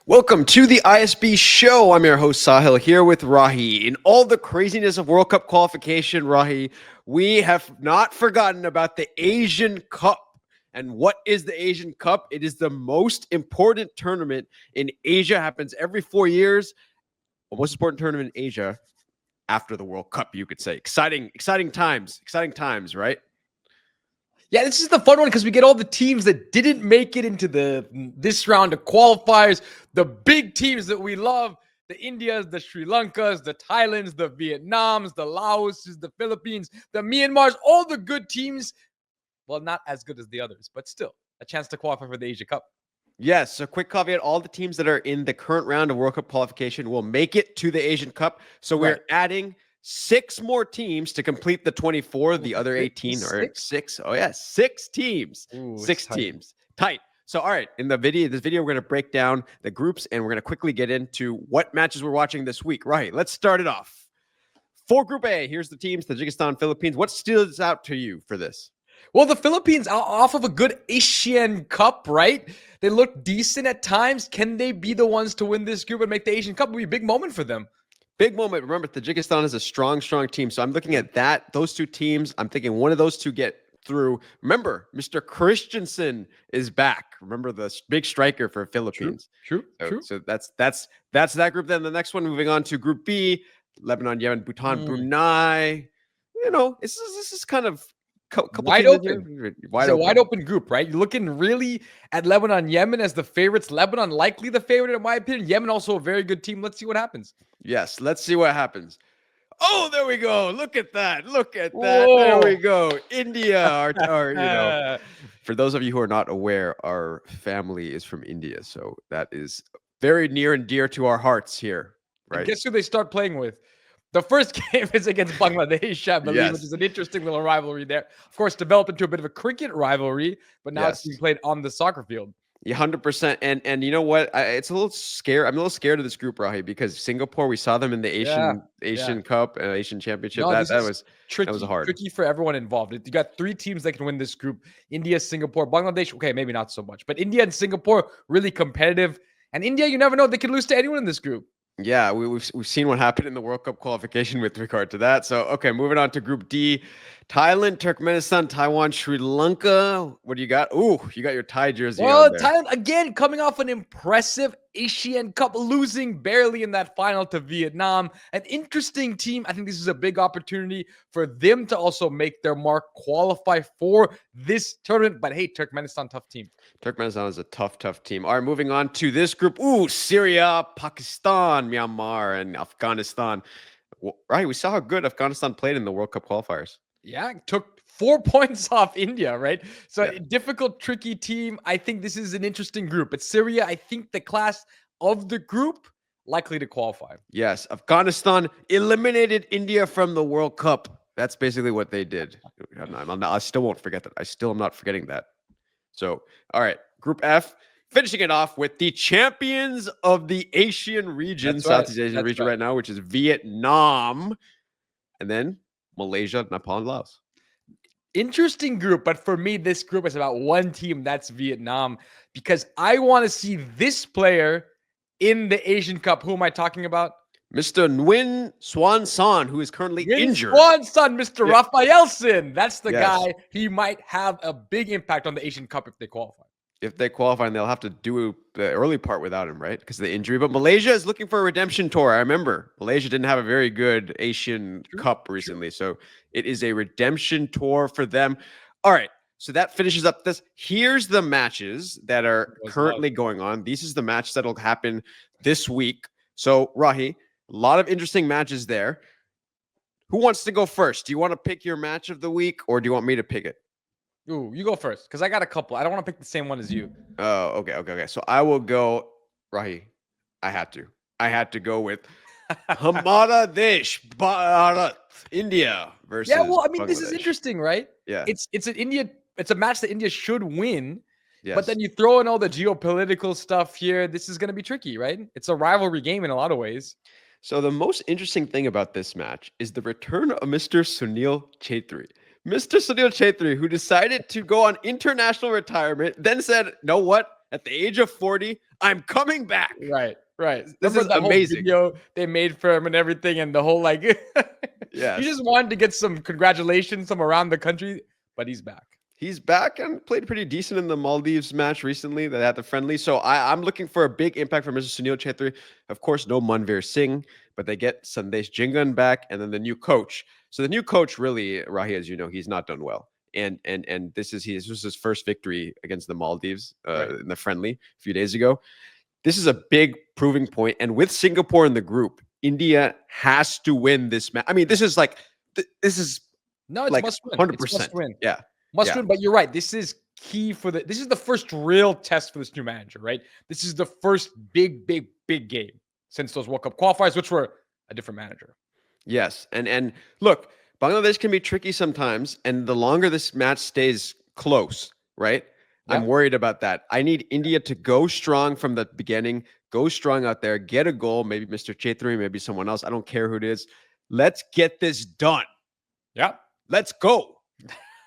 Welcome to the ISB show. I'm your host Sahil here with Rahi. In all the craziness of World Cup qualification, Rahi, we have not forgotten about the Asian Cup. And what is the Asian Cup? It is the most important tournament in Asia. Happens every 4 years. The most important tournament in Asia after the World Cup, you could say. Exciting times, right? Yeah, this is the fun one because we get all the teams that didn't make it into this round of qualifiers, the big teams that we love, the Indias, the Sri Lankas, the Thailands, the Vietnams, the Laoses, the Philippines, the Myanmars, all the good teams. Well, not as good as the others, but still a chance to qualify for the Asia Cup. Yes, so quick caveat, all the teams that are in the current round of World Cup qualification will make it to the Asian Cup. So we're adding 6 more teams to complete the 24. The other 18 are 6. Oh yeah, 6 teams. Ooh, 6 teams. Tight. So all right, in this video, we're going to break down the groups and we're going to quickly get into what matches we're watching this week. Right, let's start it off. For Group A, here's the teams, Tajikistan, Philippines. What stands out to you for this? Well, the Philippines are off of a good Asian Cup, right? They look decent at times. Can they be the ones to win this group and make the Asian Cup? It would be a big moment for them. Big moment. Remember, Tajikistan is a strong team. So I'm looking at those 2 teams. I'm thinking one of those 2 get through. Remember, Mr. Christensen is back. Remember the big striker for Philippines. True. So that's that group. Then the next one, moving on to Group B, Lebanon, Yemen, Bhutan, Brunei. You know, this is kind of wide open. It's a wide open group, right? You're looking really at Lebanon, Yemen as the favorites. Lebanon likely the favorite in my opinion. Yemen also a very good team. Let's see what happens. Yes, let's see what happens. Oh, there we go. Look at that. Whoa. There we go. India, our for those of you who are not aware, our family is from India, so that is very near and dear to our hearts here. Right? And guess who they start playing with? The first game is against Bangladesh, I believe, which is an interesting little rivalry there. Of course, developed into a bit of a cricket rivalry, but now it's being played on the soccer field. Yeah, 100%. And you know what? It's a little scary. I'm a little scared of this group, Rahi, because Singapore, we saw them in the Asian Cup and Asian Championship. That was tricky. That was hard. Tricky for everyone involved. You got 3 teams that can win this group: India, Singapore, Bangladesh. Okay, maybe not so much, but India and Singapore really competitive. And India, you never know; they can lose to anyone in this group. Yeah, we've seen what happened in the World Cup qualification with regard to that. So, okay, moving on to Group D. Thailand, Turkmenistan, Taiwan, Sri Lanka. What do you got? Ooh, you got your Thai jersey Well, on there. Thailand, again, coming off an impressive Asian Cup, losing barely in that final to Vietnam. An interesting team. I think this is a big opportunity for them to also make their mark, qualify for this tournament. But hey, Turkmenistan, tough team. Turkmenistan is a tough team. All right, moving on to this group. Ooh, Syria, Pakistan, Myanmar, and Afghanistan. Right, we saw how good Afghanistan played in the World Cup qualifiers. Yeah, took 4 points off India, right? So difficult, tricky team. I think this is an interesting group. But Syria, I think the class of the group likely to qualify. Yes, Afghanistan eliminated India from the World Cup. That's basically what they did. I still won't forget that. I still am not forgetting that. So, all right, Group F, finishing it off with the champions of the Asian region, Southeast Asian region right now, which is Vietnam. And then Malaysia, Nepal, and Laos. Interesting group, but for me, this group is about one team. That's Vietnam, because I want to see this player in the Asian Cup. Who am I talking about? Mr. Nguyen Xuan Son, who is currently injured. Nguyen Son, Mr. Rafaelson. That's the guy. He might have a big impact on the Asian Cup if they qualify. If they qualify, and they'll have to do the early part without him, right? Because of the injury. But Malaysia is looking for a redemption tour. I remember Malaysia didn't have a very good Asian Cup recently. So it is a redemption tour for them. All right. So that finishes up this. Here's the matches that are currently going on. This is the match that'll happen this week. So, Rahi, a lot of interesting matches there. Who wants to go first? Do you want to pick your match of the week, or do you want me to pick it? Ooh, you go first, because I got a couple. I don't want to pick the same one as you. Oh, okay. So I will go, Rahi. I had to go with Hamara Desh Bharat, India versus. Yeah, well, I mean, Bangladesh. This is interesting, right? Yeah, it's an India. It's a match that India should win. Yes. But then you throw in all the geopolitical stuff here. This is going to be tricky, right? It's a rivalry game in a lot of ways. So the most interesting thing about this match is the return of Mr. Sunil Chhetri. Mr. Sunil Chhetri, who decided to go on international retirement, then said, "Know what? at the age of 40, I'm coming back. Right. This Remember is that whole amazing. video they made for him and everything, and the whole like, you Yes. just wanted to get some congratulations from around the country, but he's back. He's back and played pretty decent in the Maldives match recently. They had the friendly. So I'm looking for a big impact from Mr. Sunil Chhetri. Of course, no Manveer Singh, but they get Sandesh Jingan back and then the new coach. So the new coach really, Rahi, as you know, he's not done well. And this was his first victory against the Maldives in the friendly a few days ago. This is a big proving point. And with Singapore in the group, India has to win this match. I mean, this is like, this is No, it's like must win. 100%. It's must win. Yeah. Must win, but you're right. This is key for this is the first real test for this new manager, right? This is the first big game since those World Cup qualifiers, which were a different manager. Yes. And look, Bangladesh can be tricky sometimes. And the longer this match stays close, right? Yep. I'm worried about that. I need India to go strong from the beginning, go strong out there, get a goal, maybe Mr. Chhetri, maybe someone else. I don't care who it is. Let's get this done. Yeah. Let's go.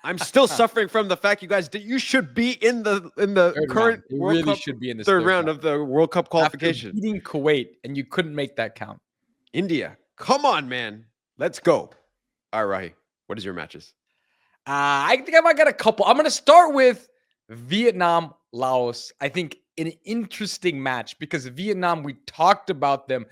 I'm still suffering from the fact you should be in the current World Cup should be in the third round of the World Cup qualification. After beating Kuwait, and you couldn't make that count. India, come on, man. Let's go. All right, Rahi, what is your matches? I think I might got a couple. I'm going to start with Vietnam, Laos. I think an interesting match because Vietnam, we talked about them.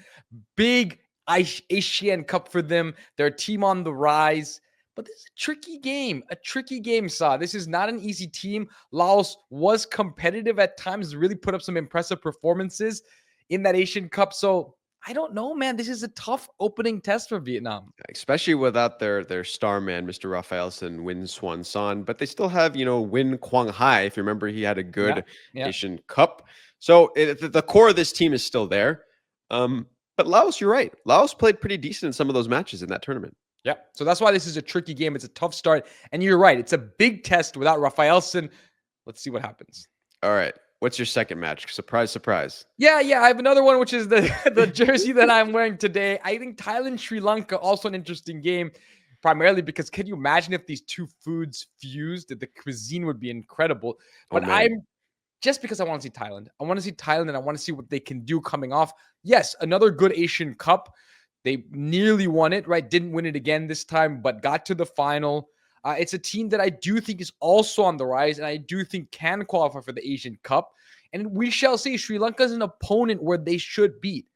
Big Asian Cup for them. They're a team on the rise. But this is a tricky game, Sa. This is not an easy team. Laos was competitive at times, really put up some impressive performances in that Asian Cup. So I don't know, man. This is a tough opening test for Vietnam. Especially without their star man, Mr. Rafaelson, Nguyen Xuan Son. But they still have, Win Quang Hai. If you remember, he had a good Asian Cup. So the core of this team is still there. But Laos, you're right. Laos played pretty decent in some of those matches in that tournament. Yeah. So that's why this is a tricky game. It's a tough start. And you're right. It's a big test without Rafaelson. Let's see what happens. All right. What's your second match? Surprise, surprise. Yeah. I have another one, which is the jersey that I'm wearing today. I think Thailand, Sri Lanka, also an interesting game, primarily because can you imagine if these two foods fused? The cuisine would be incredible. But just because I want to see Thailand. I want to see Thailand and I want to see what they can do coming off. Yes, another good Asian Cup. They nearly won it, right? Didn't win it again this time, but got to the final. It's a team that I do think is also on the rise, and I do think can qualify for the Asian Cup. And we shall see. Sri Lanka is an opponent where they should beat.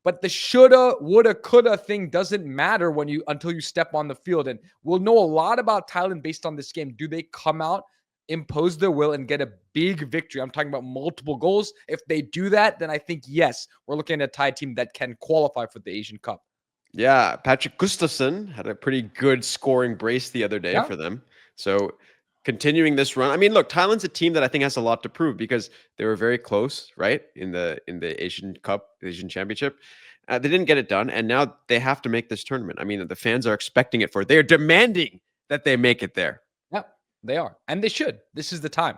But the shoulda, woulda, coulda thing doesn't matter until you step on the field. And we'll know a lot about Thailand based on this game. Do they come out, impose their will, and get a big victory? I'm talking about multiple goals. If they do that, then I think, yes, we're looking at a Thai team that can qualify for the Asian Cup. Yeah, Patrick Gustafsson had a pretty good scoring brace the other day for them. So continuing this run. I mean, look, Thailand's a team that I think has a lot to prove because they were very close, right? In the Asian Cup, Asian Championship. They didn't get it done, and now they have to make this tournament. I mean, the fans are expecting it they're demanding that they make it there. Yeah, they are. And they should. This is the time.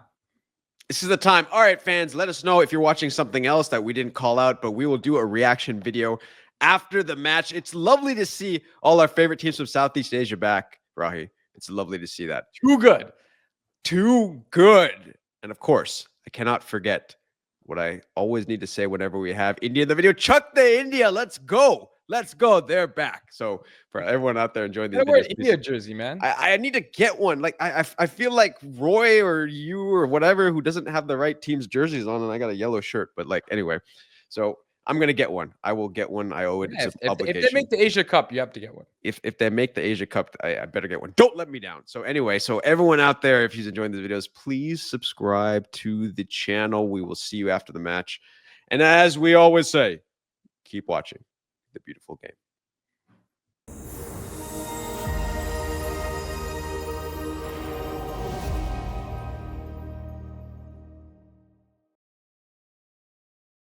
This is the time. All right, fans, let us know if you're watching something else that we didn't call out, but we will do a reaction video after the match. It's lovely to see all our favorite teams from Southeast Asia back, Rahi. It's lovely to see that. Too good. Too good. And of course, I cannot forget what I always need to say whenever we have India in the video. Chuck the India. Let's go. Let's go. They're back. So for everyone out there enjoying these videos, India jersey, man. I need to get one. Like I feel like Roy or you or whatever who doesn't have the right team's jerseys on, and I got a yellow shirt. But like anyway, so I'm gonna get one. I will get one. I owe it. Yeah, if they make the Asia Cup, you have to get one. If they make the Asia Cup, I better get one. Don't let me down. So anyway, so everyone out there, if you're enjoying these videos, please subscribe to the channel. We will see you after the match. And as we always say, keep watching the beautiful game.